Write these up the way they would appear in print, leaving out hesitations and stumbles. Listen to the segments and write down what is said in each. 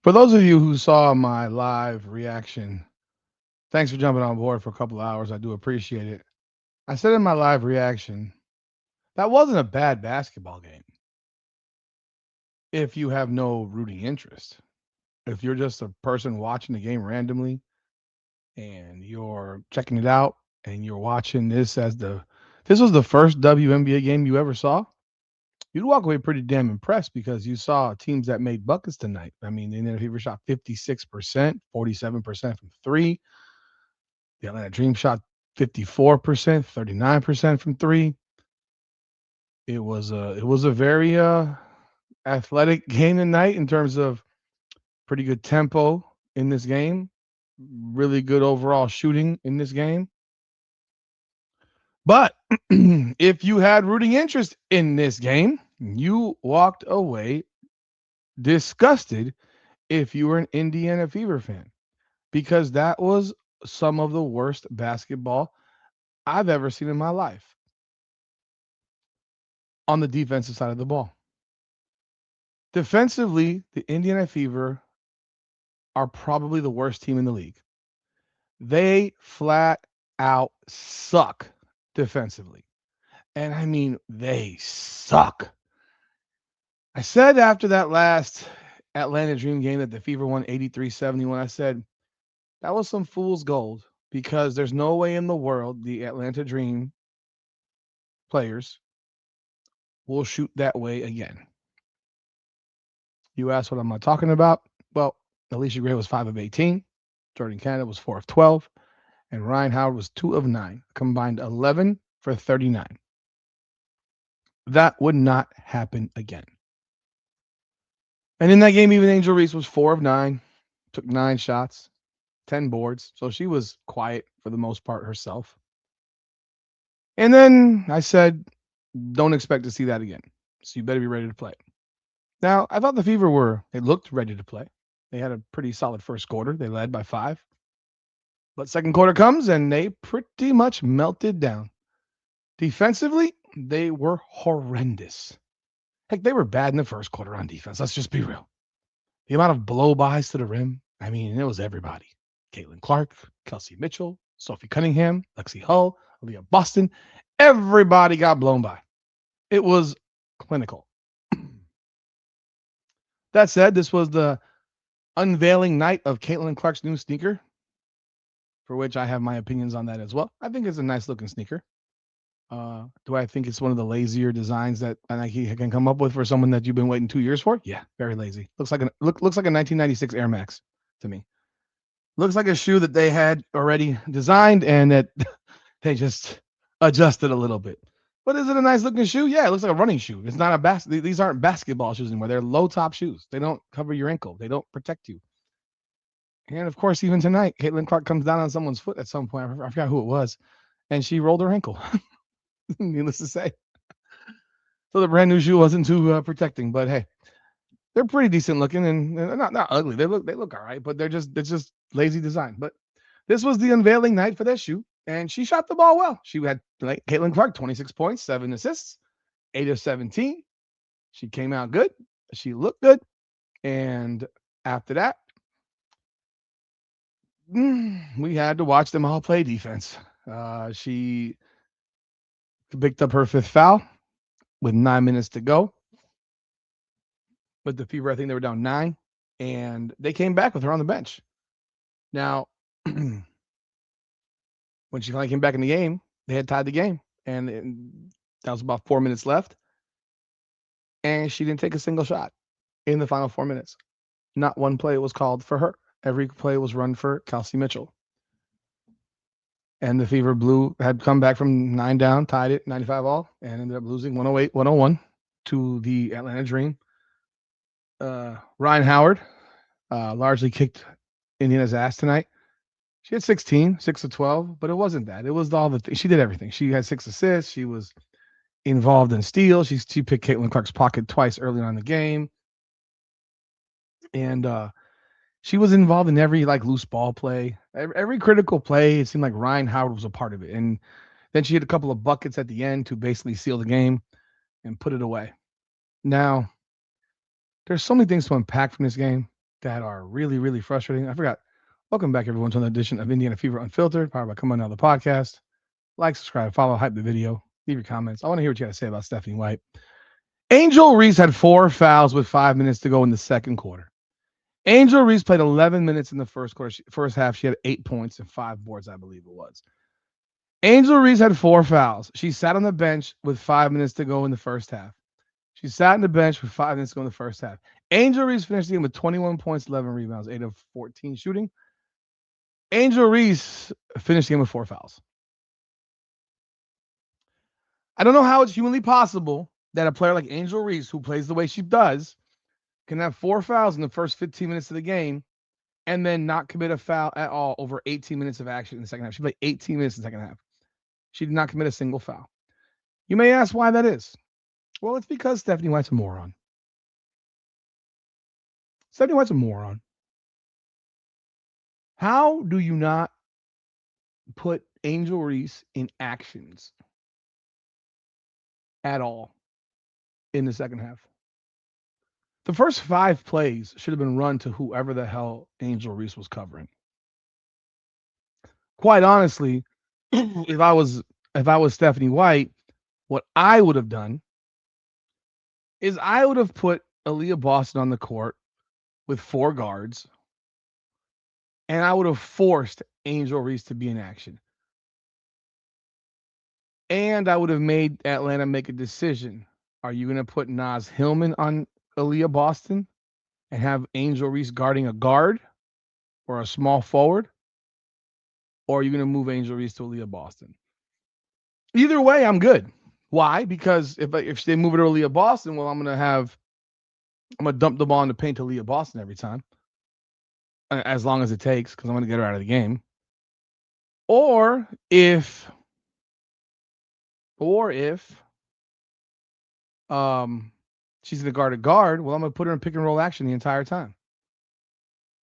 For those of you who saw my live reaction, thanks for jumping on board for a couple of hours. I do appreciate it. I said in my live reaction, that wasn't a bad basketball game if you have no rooting interest. If you're just a person watching the game randomly and you're checking it out and you're watching this was the first WNBA game you ever saw, you'd walk away pretty damn impressed because you saw teams that made buckets tonight. I mean, the Indiana Fever shot 56%, 47% from three. The Atlanta Dream shot 54%, 39% from three. It was a very athletic game tonight in terms of pretty good tempo in this game, really good overall shooting in this game. But if you had rooting interest in this game, you walked away disgusted if you were an Indiana Fever fan because that was some of the worst basketball I've ever seen in my life on the defensive side of the ball. Defensively, the Indiana Fever are probably the worst team in the league. They flat out suck defensively. And I mean, they suck. I said after that last Atlanta Dream game that the Fever won 83-71, I said that was some fool's gold because there's no way in the world the Atlanta Dream players will shoot that way again. You asked what am I talking about? Well, Alicia Gray was 5 of 18. Jordan Canada was 4 of 12. And Ryan Howard was 2 of 9, combined 11 for 39. That would not happen again. And in that game, even Angel Reese was 4 of 9, took 9 shots, 10 boards. So she was quiet for the most part herself. And then I said, don't expect to see that again. So you better be ready to play. Now, I thought the Fever they looked ready to play. They had a pretty solid first quarter. They led by 5. But second quarter comes and they pretty much melted down. Defensively, they were horrendous. Heck, they were bad in the first quarter on defense. Let's just be real. The amount of blow-bys to the rim, I mean, it was everybody. Caitlin Clark, Kelsey Mitchell, Sophie Cunningham, Lexi Hull, Leah Boston. Everybody got blown by. It was clinical. That said, this was the unveiling night of Caitlin Clark's new sneaker, for which I have my opinions on that as well. I think it's a nice looking sneaker. Do I think it's one of the lazier designs that Nike can come up with for someone that you've been waiting 2 years for? Yeah, very lazy. Looks like a 1996 Air Max to me. Looks like a shoe that they had already designed and that they just adjusted a little bit. But is it a nice looking shoe? Yeah, it looks like a running shoe. It's not a These aren't basketball shoes anymore. They're low top shoes. They don't cover your ankle. They don't protect you. And of course, even tonight, Caitlin Clark comes down on someone's foot at some point. I forgot who it was, and she rolled her ankle. Needless to say. So the brand new shoe wasn't too protecting, but hey, they're pretty decent looking and they're not ugly. They look all right, but it's just lazy design. But this was the unveiling night for that shoe, and she shot the ball well. She had like Caitlin Clark, 26 points, 7 assists, 8 of 17. She came out good. She looked good, and after that, we had to watch them all play defense. She picked up her fifth foul with 9 minutes to go. With the Fever, I think they were down 9, and they came back with her on the bench. Now, when she finally came back in the game, they had tied the game, and that was about 4 minutes left, and she didn't take a single shot in the final 4 minutes. Not one play was called for her. Every play was run for Kelsey Mitchell. And the Fever Blue had come back from 9 down, tied it 95 all, and ended up losing 108-101 to the Atlanta Dream. Ryan Howard largely kicked Indiana's ass tonight. She had 16, 6 of 12, but it wasn't that. It was all the things. She did everything. She had 6 assists. She was involved in steals. She picked Caitlin Clark's pocket twice early on in the game. And she was involved in every like loose ball play. Every critical play, it seemed like Ryan Howard was a part of it. And then she had a couple of buckets at the end to basically seal the game and put it away. Now, there's so many things to unpack from this game. that are really, really frustrating. I forgot. Welcome back, everyone, to another edition of Indiana Fever Unfiltered, powered by Come On Now, the podcast. Like, subscribe, follow, hype the video, leave your comments. I want to hear what you got to say about Stephanie White. Angel Reese had 4 fouls with 5 minutes to go in the second quarter. Angel Reese played 11 minutes in the first quarter. First half, she had 8 points and 5 boards, I believe it was. Angel Reese had 4 fouls. She sat on the bench with 5 minutes to go in the first half. She sat on the bench with 5 minutes to go in the first half. Angel Reese finished the game with 21 points, 11 rebounds, 8 of 14 shooting. Angel Reese finished the game with 4 fouls. I don't know how it's humanly possible that a player like Angel Reese, who plays the way she does, can have 4 fouls in the first 15 minutes of the game and then not commit a foul at all over 18 minutes of action in the second half. She played 18 minutes in the second half. She did not commit a single foul. You may ask why that is. Well, it's because Stephanie White's a moron. Stephanie White's a moron. How do you not put Angel Reese in actions at all in the second half? The first 5 plays should have been run to whoever the hell Angel Reese was covering. Quite honestly, if I was Stephanie White, what I would have done is I would have put Aaliyah Boston on the court with 4 guards, and I would have forced Angel Reese to be in action. And I would have made Atlanta make a decision. Are you going to put Naz Hillman on Aaliyah Boston and have Angel Reese guarding a guard or a small forward? Or are you going to move Angel Reese to Aaliyah Boston? Either way, I'm good. Why? Because if they move it to Aaliyah Boston, well, I'm going to dump the ball in the paint to Aaliyah Boston every time, as long as it takes, because I'm going to get her out of the game. Or if she's going to guard a guard, well, I'm going to put her in pick and roll action the entire time.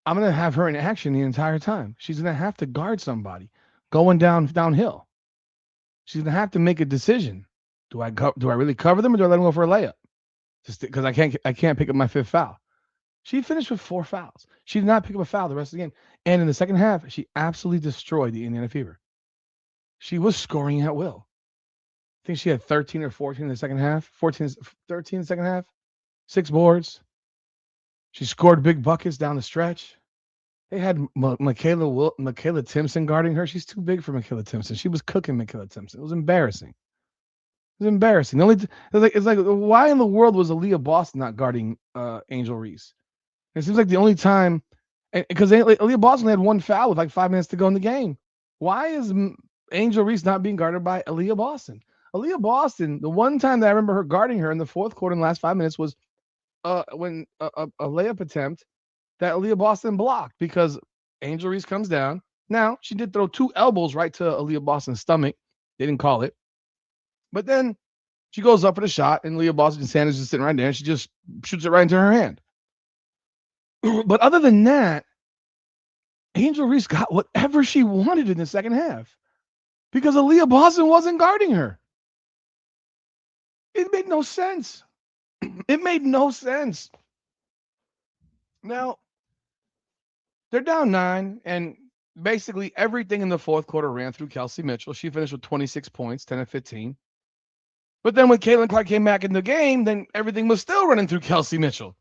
I'm going to have her in action the entire time. She's going to have to guard somebody going downhill. She's going to have to make a decision. Do I really cover them, or do I let them go for a layup? Just because I can't pick up my 5th foul. She finished with 4 fouls. She did not pick up a foul the rest of the game. And in the second half, she absolutely destroyed the Indiana Fever. She was scoring at will. I think she had 13 or 14 in the second half. 13 in the second half. 6 boards. She scored big buckets down the stretch. They had Michaela Timpson guarding her. She's too big for Michaela Timpson. She was cooking Michaela Timpson. It was embarrassing. It's like why in the world was Aaliyah Boston not guarding Angel Reese? It seems like the only time, because Aaliyah Boston had 1 foul with like 5 minutes to go in the game. Why is Angel Reese not being guarded by Aaliyah Boston? Aaliyah Boston, the one time that I remember her guarding her in the fourth quarter in the last 5 minutes was when a layup attempt that Aaliyah Boston blocked because Angel Reese comes down. Now, she did throw 2 elbows right to Aaliyah Boston's stomach. They didn't call it. But then she goes up for the shot, and Aaliyah Boston Sanders is sitting right there, and she just shoots it right into her hand. But other than that, Angel Reese got whatever she wanted in the second half because Aaliyah Boston wasn't guarding her. It made no sense. It made no sense. Now, they're down 9, and basically everything in the fourth quarter ran through Kelsey Mitchell. She finished with 26 points, 10 of 15. But then when Caitlin Clark came back in the game, then everything was still running through Kelsey Mitchell.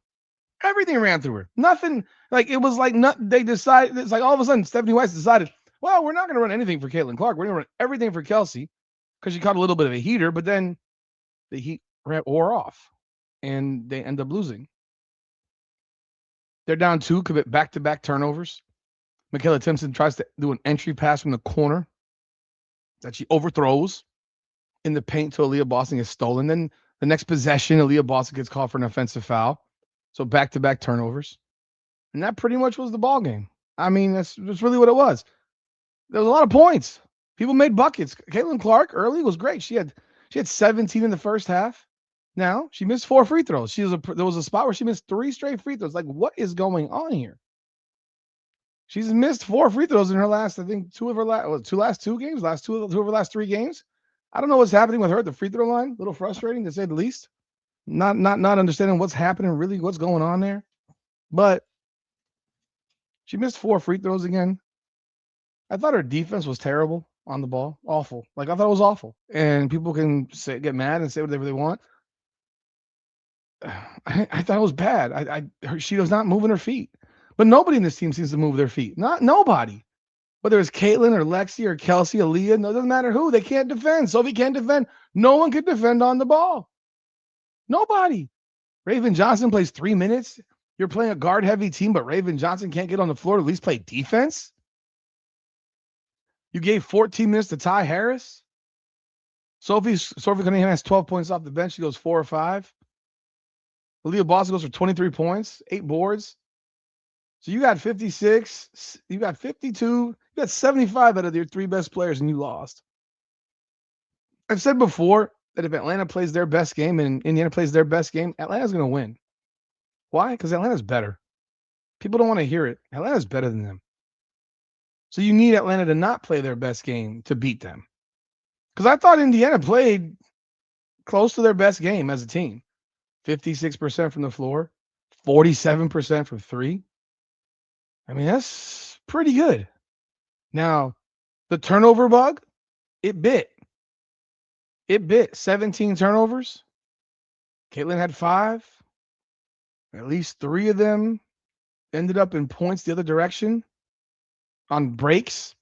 Everything ran through her. Nothing, like it was like they decided, it's like all of a sudden Stephanie Weiss decided, well, we're not going to run anything for Caitlin Clark. We're going to run everything for Kelsey because she caught a little bit of a heater, but then the heat wore off and they end up losing. They're down 2, commit back-to-back turnovers. Michaela Timpson tries to do an entry pass from the corner that she overthrows in the paint to Aaliyah Boston gets stolen. Then the next possession, Aaliyah Boston gets called for an offensive foul. So back-to-back turnovers. And that pretty much was the ball game. I mean, that's really what it was. There was a lot of points. People made buckets. Caitlin Clark early was great. She had 17 in the first half. Now, she missed 4 free throws. There was a spot where she missed 3 straight free throws. Like, what is going on here? She's missed 4 free throws in her last, I think, two of her last 2 games, two of her last 3 games. I don't know what's happening with her at the free throw line. A little frustrating, to say the least. Not understanding what's happening, really, what's going on there. But She missed 4 free throws again. I thought her defense was terrible on the ball. Awful. Like, I thought it was awful. And people can get mad and say whatever they want. I thought it was bad. She was not moving her feet. But nobody in this team seems to move their feet. Nobody. Whether it's Caitlin or Lexi or Kelsey, Aaliyah, no, it doesn't matter who. They can't defend. Sophie can't defend. No one can defend on the ball. Nobody. Raven Johnson plays 3 minutes. You're playing a guard-heavy team, but Raven Johnson can't get on the floor to at least play defense? You gave 14 minutes to Ty Harris? Sophie Cunningham has 12 points off the bench. She goes 4 or 5. Aaliyah Boston goes for 23 points, 8 boards. So you got 56, you got 52, you got 75 out of your 3 best players, and you lost. I've said before that if Atlanta plays their best game and Indiana plays their best game, Atlanta's going to win. Why? Because Atlanta's better. People don't want to hear it. Atlanta's better than them. So you need Atlanta to not play their best game to beat them. Because I thought Indiana played close to their best game as a team. 56% from the floor, 47% from 3. I mean, that's pretty good. Now, the turnover bug, it bit. It bit. 17 turnovers. Caitlin had 5. At least 3 of them ended up in points the other direction on breaks.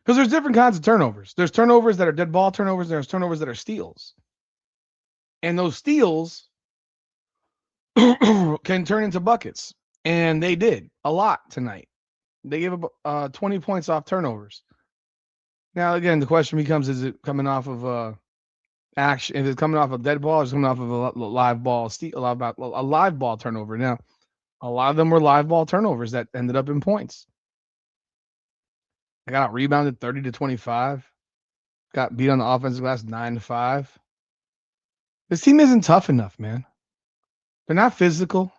Because there's different kinds of turnovers. There's turnovers that are dead ball turnovers. There's turnovers that are steals. And those steals can turn into buckets. And they did a lot tonight. They gave up 20 points off turnovers. Now, again, the question becomes, is it coming off of action? If it's coming off a dead ball, or is it coming off of a live ball, a live ball turnover? Now, a lot of them were live ball turnovers that ended up in points. I got rebounded 30-25. Got beat on the offensive glass 9-5. This team isn't tough enough, man. They're not physical.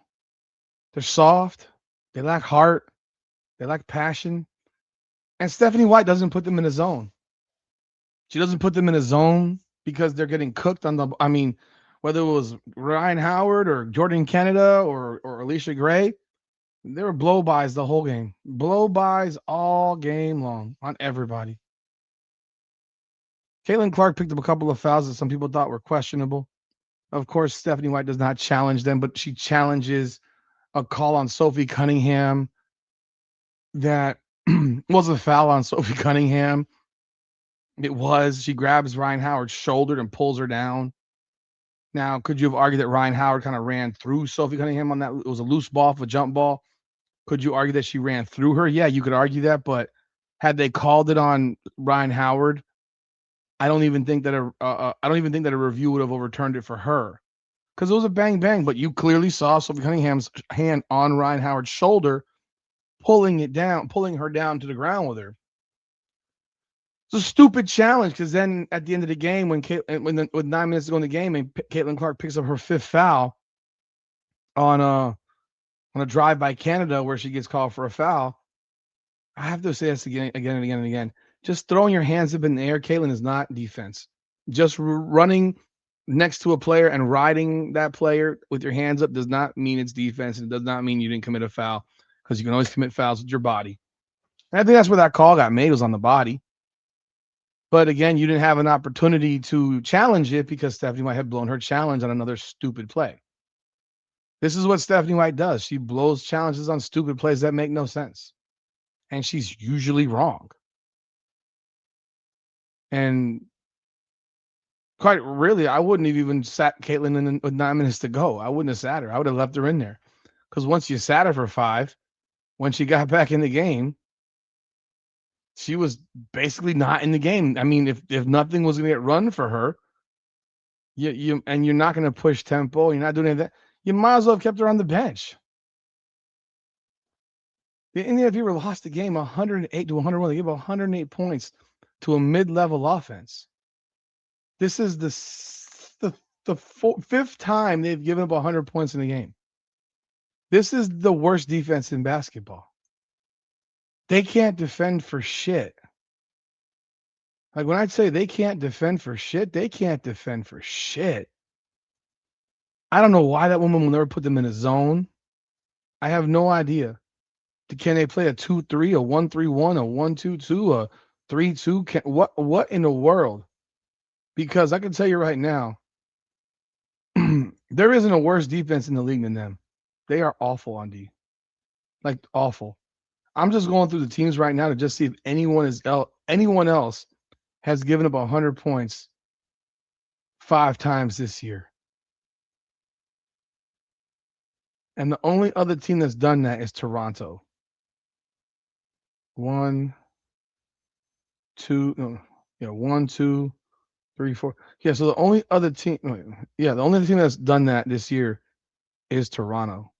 They're soft. They lack heart. They lack passion. And Stephanie White doesn't put them in a zone. She doesn't put them in a zone because they're getting cooked on the, I mean, whether it was Ryan Howard or Jordan Canada or Alicia Gray, they were blow-bys the whole game. Blow-bys all game long on everybody. Caitlin Clark picked up a couple of fouls that some people thought were questionable. Of course, Stephanie White does not challenge them, but she challenges a call on Sophie Cunningham that was a foul on Sophie Cunningham. It was. She grabs Ryan Howard's shoulder and pulls her down. Now, could you have argued that Ryan Howard kind of ran through Sophie Cunningham on that? It was a loose ball for a jump ball. Could you argue that she ran through her? Yeah, you could argue that, but had they called it on Ryan Howard, I don't even think that a review would have overturned it for her, because it was a bang bang. But you clearly saw Sophie Cunningham's hand on Ryan Howard's shoulder, pulling her down to the ground with her. It's a stupid challenge, because then at the end of the game, with 9 minutes to go in the game, and Caitlin Clark picks up her 5th foul on a drive by Canada where she gets called for a foul. I have to say this again and again. Just throwing your hands up in the air, Caitlin, is not defense. Just running next to a player and riding that player with your hands up does not mean it's defense. It does not mean you didn't commit a foul, because you can always commit fouls with your body. And I think that's where that call got made, was on the body. But again, you didn't have an opportunity to challenge it because Stephanie White had blown her challenge on another stupid play. This is what Stephanie White does. She blows challenges on stupid plays that make no sense. And she's usually wrong. And quite really, I wouldn't have even sat Caitlin in with 9 minutes to go. I wouldn't have sat her. I would have left her in there. Because once you sat her for 5, when she got back in the game, she was basically not in the game. I mean, if nothing was going to get run for her, you're not going to push tempo, you're not doing anything, you might as well have kept her on the bench. The Indiana Fever lost the game 108-101. They gave 108 points to a mid-level offense. This is the 5th time they've given up 100 points in the game. This is the worst defense in basketball. They can't defend for shit. Like, when I say they can't defend for shit, they can't defend for shit. I don't know why that woman will never put them in a zone. I have no idea. Can they play a 2-3, a 1-3-1, a 1-2-2, a 3-2? What in the world? Because I can tell you right now, there isn't a worse defense in the league than them. They are awful on D. Like awful. I'm just going through the teams right now to just see if anyone else has given up 100 points 5 times this year. And the only other team that's done that is Toronto. 1, 2, no, yeah, 1, 2, 3, 4. Yeah, so the only other team, the only team that's done that this year is Toronto.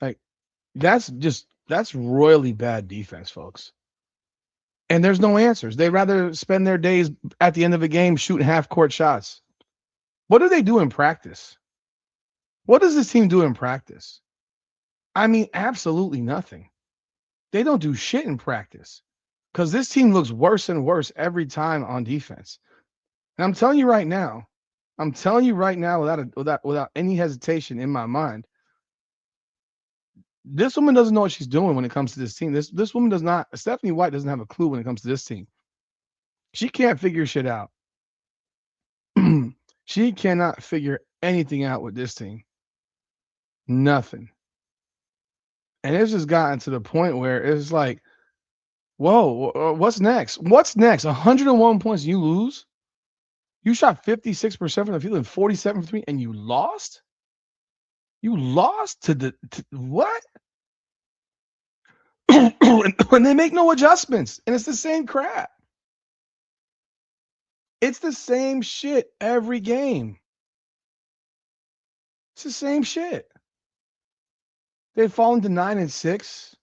Like that's royally bad defense, folks. And there's no answers. They'd rather spend their days at the end of a game shooting half-court shots. What do they do in practice? What does this team do in practice? I mean, absolutely nothing. They don't do shit in practice because this team looks worse and worse every time on defense. And I'm telling you right now, without any hesitation in my mind, this woman doesn't know what she's doing when it comes to this team. This woman does not. Stephanie White doesn't have a clue when it comes to this team. She can't figure shit out. She cannot figure anything out with this team. Nothing. And it's just gotten to the point where it's like, whoa, what's next? What's next? 101 points, you lose? You shot 56% from the field and 47 from 3, and you lost? You lost to what? When they make no adjustments, and it's the same crap. It's the same shit every game. It's the same shit. They've fallen to 9-6.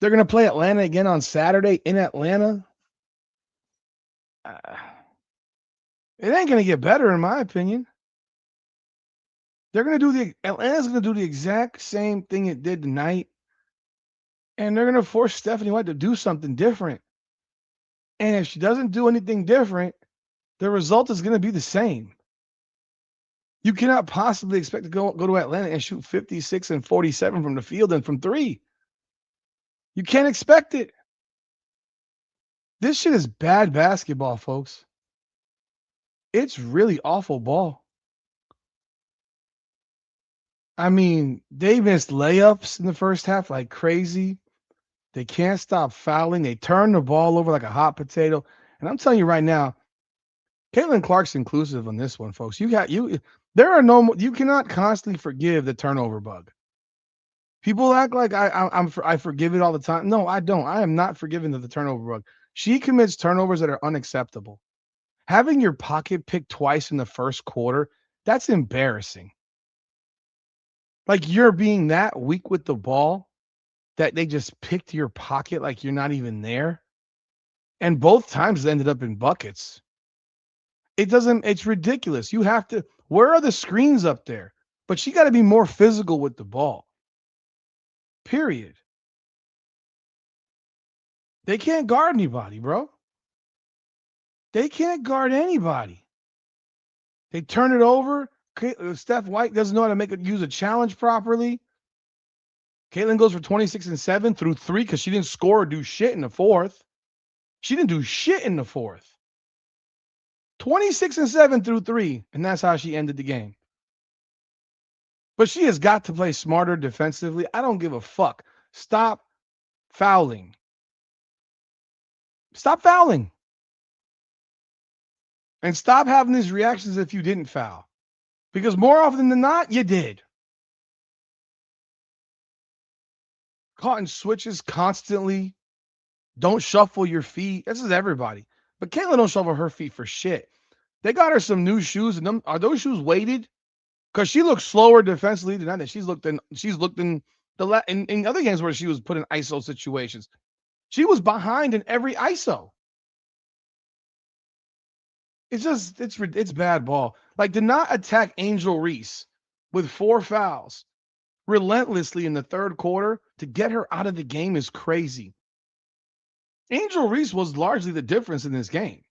They're going to play Atlanta again on Saturday in Atlanta. It ain't going to get better, in my opinion. Atlanta's going to do the exact same thing it did tonight. And they're going to force Stephanie White to do something different. And if she doesn't do anything different, the result is going to be the same. You cannot possibly expect to go to Atlanta and shoot 56 and 47 from the field and from 3. You can't expect it. This shit is bad basketball, folks. It's really awful ball. I mean, they missed layups in the first half like crazy. They can't stop fouling. They turn the ball over like a hot potato. And I'm telling you right now, Caitlin Clark's inclusive on this one, folks. You cannot constantly forgive the turnover bug. People act like I forgive it all the time. No, I don't. I am not forgiving the turnover bug. She commits turnovers that are unacceptable. Having your pocket picked twice in the first quarter, that's embarrassing. Like you're being that weak with the ball that they just picked your pocket like you're not even there. And both times it ended up in buckets. It's ridiculous. Where are the screens up there? But she got to be more physical with the ball. Period. They can't guard anybody, bro. They can't guard anybody. They turn it over. Steph White doesn't know how to use a challenge properly. Caitlin goes for 26 and 7 through 3 because she didn't score or do shit in the fourth. She didn't do shit in the fourth. 26 and 7 through 3, and that's how she ended the game. But she has got to play smarter defensively. I don't give a fuck. Stop fouling. Stop fouling. And stop having these reactions if you didn't foul. Because more often than not, you did. Caught in switches constantly. Don't shuffle your feet. This is everybody. But Caitlin don't shuffle her feet for shit. They got her some new shoes, and are those shoes weighted? Because she looks slower defensively than that. She's looked in in other games where she was put in ISO situations. She was behind in every ISO. It's bad ball. Like, to not attack Angel Reese with 4 fouls relentlessly in the third quarter to get her out of the game is crazy. Angel Reese was largely the difference in this game.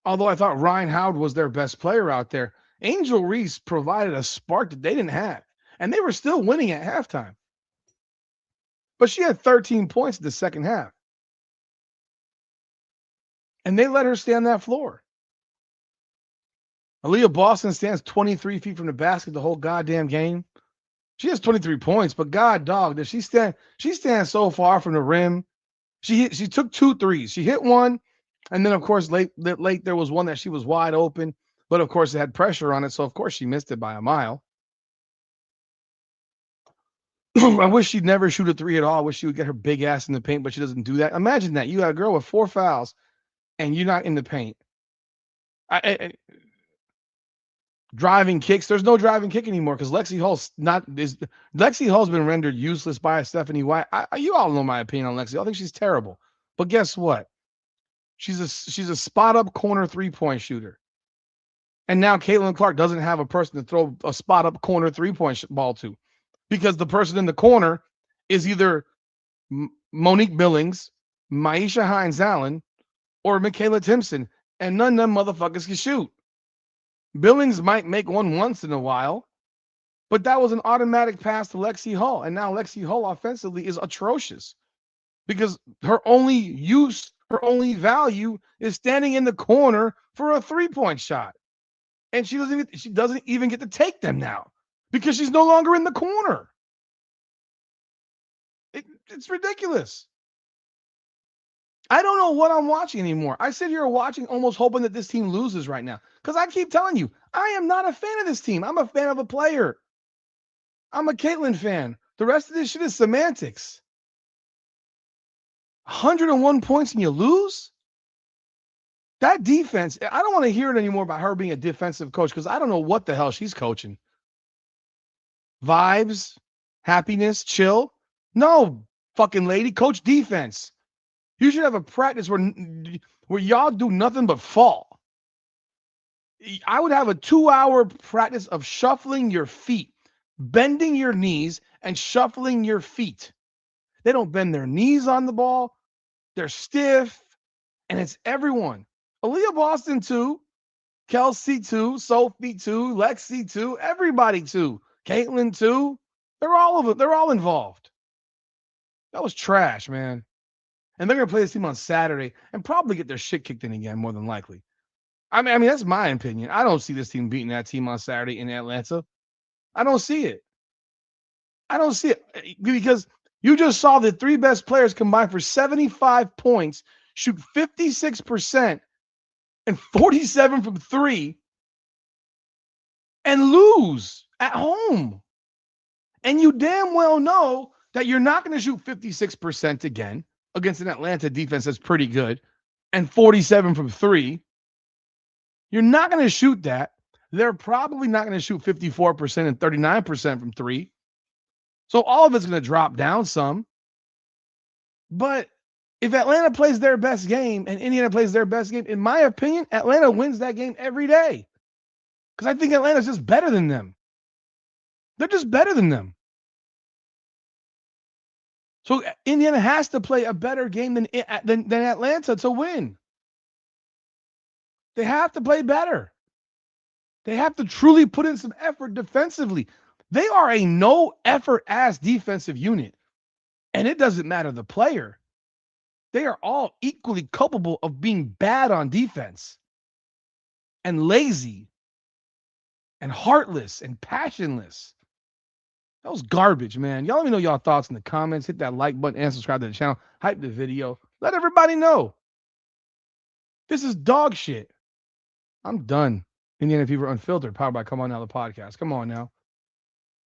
Although I thought Ryan Howard was their best player out there, Angel Reese provided a spark that they didn't have, and they were still winning at halftime. But she had 13 points in the second half. And they let her stay on that floor. Aaliyah Boston stands 23 feet from the basket the whole goddamn game. She has 23 points, but god dog, does she stand? She stands so far from the rim. She took 2 threes. She hit one, and then of course late there was one that she was wide open, but of course it had pressure on it, so of course she missed it by a mile. I wish she'd never shoot a 3 at all. I wish she would get her big ass in the paint, but she doesn't do that. Imagine that. You got a girl with 4 fouls and you're not in the paint. Driving kicks. There's no driving kick anymore because Lexi Hall's been rendered useless by Stephanie White. You all know my opinion on Lexi. I think she's terrible. But guess what? She's a spot up corner 3-point shooter. And now Caitlin Clark doesn't have a person to throw a spot up corner 3-point ball to, because the person in the corner is either Monique Billings, Maisha Hines-Allen, or Michaela Timpson, and none of them motherfuckers can shoot. Billings might make one once in a while, but that was an automatic pass to Lexi Hall. And now Lexi Hall offensively is atrocious because her only value is standing in the corner for a 3-point shot. And she doesn't even get to take them now because she's no longer in the corner. It's ridiculous. I don't know what I'm watching anymore. I sit here watching, almost hoping that this team loses right now. Because I keep telling you, I am not a fan of this team. I'm a fan of a player. I'm a Caitlin fan. The rest of this shit is semantics. 101 points and you lose? That defense, I don't want to hear it anymore about her being a defensive coach because I don't know what the hell she's coaching. Vibes, happiness, chill. No, fucking lady, coach defense. You should have a practice where y'all do nothing but fall. I would have a 2-hour practice of shuffling your feet, bending your knees, and shuffling your feet. They don't bend their knees on the ball. They're stiff, and it's everyone. Aaliyah Boston too, Kelsey too, Sophie too, Lexi too, everybody too, Caitlin too. They're all involved. That was trash, man. And they're going to play this team on Saturday and probably get their shit kicked in again, more than likely. I mean, that's my opinion. I don't see this team beating that team on Saturday in Atlanta. I don't see it. Because you just saw the 3 best players combined for 75 points, shoot 56% and 47 from 3, and lose at home. And you damn well know that you're not going to shoot 56% again against an Atlanta defense that's pretty good, and 47 from 3. You're not going to shoot that. They're probably not going to shoot 54% and 39% from 3. So all of it's going to drop down some. But if Atlanta plays their best game and Indiana plays their best game, in my opinion, Atlanta wins that game every day. Because I think Atlanta's just better than them. They're just better than them. So Indiana has to play a better game than Atlanta to win. They have to play better. They have to truly put in some effort defensively. They are a no-effort ass defensive unit. And it doesn't matter the player. They are all equally culpable of being bad on defense and lazy and heartless and passionless. That was garbage, man. Y'all let me know y'all thoughts in the comments. Hit that like button and subscribe to the channel. Hype the video. Let everybody know. This is dog shit. I'm done. Indiana Fever Unfiltered, powered by Come On Now, the podcast. Come on now.